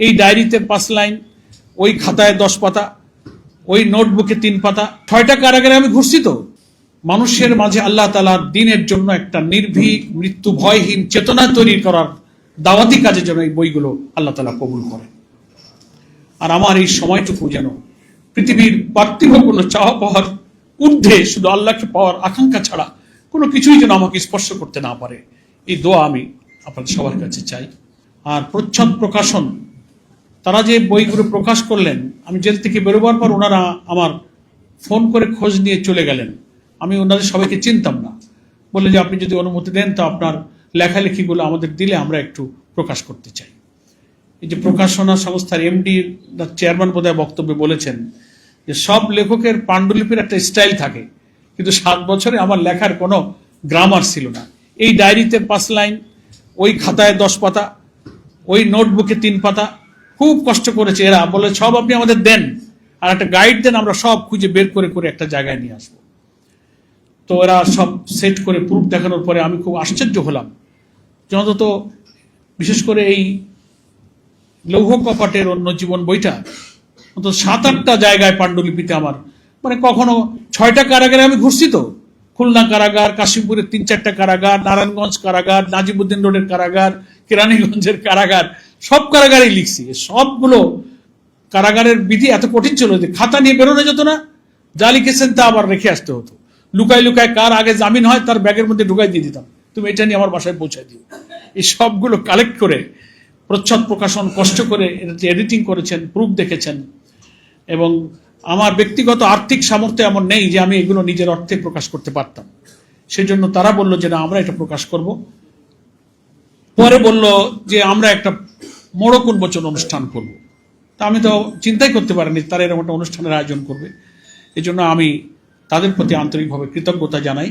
এই ডায়েরিতে 5 লাইন, ওই খাতায় 10 পাতা, ওই নোটবুকে 3 পাতা। 6টা কারাগারে আমি ঘুরছি। তো মানুষের মাঝে আল্লাহ তাআলার দ্বীনের জন্য একটা নির্ভীক, মৃত্যু ভয়হীন চেতনা তৈরি করার দাওয়াতি কাজের জন্য এই বইগুলো আল্লাহ তাআলা কবুল করেন। আর আমার এই সময়টুকু যেন পৃথিবীর পার্থিব কোনো চাওয়া পাওয়ার ঊর্ধ্বে শুধু আল্লাহকে পাওয়ার আকাঙ্ক্ষা ছাড়া কোনো কিছুই যেন আমাকে স্পর্শ করতে না পারে, এই দোয়া আমি আপনাদের সবার কাছে চাই। আর প্রচ্ছদ প্রকাশন, তারা যে বইগুলো প্রকাশ করলেন, আমি জেল থেকে বেরোবার পর ওনারা আমার ফোন করে খোঁজ নিয়ে চলে গেলেন। আমি ওনাদের সবাইকে চিনতাম না, বলে যে আপনি যদি অনুমতি দেন তো আপনার লেখালেখিগুলো আমাদের দিলে আমরা একটু প্রকাশ করতে চাই। এই যে প্রকাশনা সংস্থার এমডি চেয়ারম্যান বোধহয় বক্তব্যে বলেছেন যে সব লেখকের পাণ্ডুলিপির একটা স্টাইল থাকে, কিন্তু 7 বছরে আমার লেখার কোনো গ্রামার ছিল না। এই ডায়েরিতে 5 লাইন, ওই খাতায় 10 পাতা, ওই নোটবুকে 3 পাতা, খুব কষ্ট করেছে এরা। বলে সব আপনি আমাদের দেন আর একটা গাইড দেন, আমরা সব খুঁজে বের করে করে একটা জায়গায় নিয়ে আসবো। তো এরা সব সেট করে প্রুফ দেখানোর পরে আমি খুব আশ্চর্য হলাম যে অন্তত বিশেষ করে এই লৌহ কপাটের অন্য জীবন বইটা অন্তত 7-8টা জায়গায় পাণ্ডুলিপিতে আমার, মানে কখনো 6টা কারাগারে আমি ঘুরছি। তো খুলনা কারাগার, কাশিমপুরের 3-4টা কারাগার, নারায়ণগঞ্জ কারাগার, নাজিমুদ্দিন রোডের কারাগার, কেরানীগঞ্জের কারাগার, সব কারাগারেই লিখছি। সবগুলো কারাগারের বিধি এত কঠিন ছিল যে খাতা নিয়ে বেরোনো যেত না, যা লিখেছেন তা আবার রেখে আসতে হতো। লুকায় লুকায় কার আগে জামিন হয় তার ব্যাগের মধ্যে ঢুকাই দিয়ে দিতাম, তুমি এটা নিয়ে আমার বাসায় পৌঁছায় দিও। এই সবগুলো কালেক্ট করে প্রচ্ছদ প্রকাশন কষ্ট করে এডিটিং করেছেন, প্রুফ দেখেছেন। এবং আমার ব্যক্তিগত আর্থিক সামর্থ্য এমন নেই যে আমি এগুলো নিজের অর্থে প্রকাশ করতে পারতাম, সেজন্য তারা বললো যে না আমরা এটা প্রকাশ করব। পরে বলল যে আমরা একটা মোড়ক উন্মোচন অনুষ্ঠান করব। তা আমি তো চিন্তাই করতে পারিনি তারা এরকম একটা অনুষ্ঠানের আয়োজন করবে। এই জন্য আমি তাদের প্রতি আন্তরিকভাবে কৃতজ্ঞতা জানাই।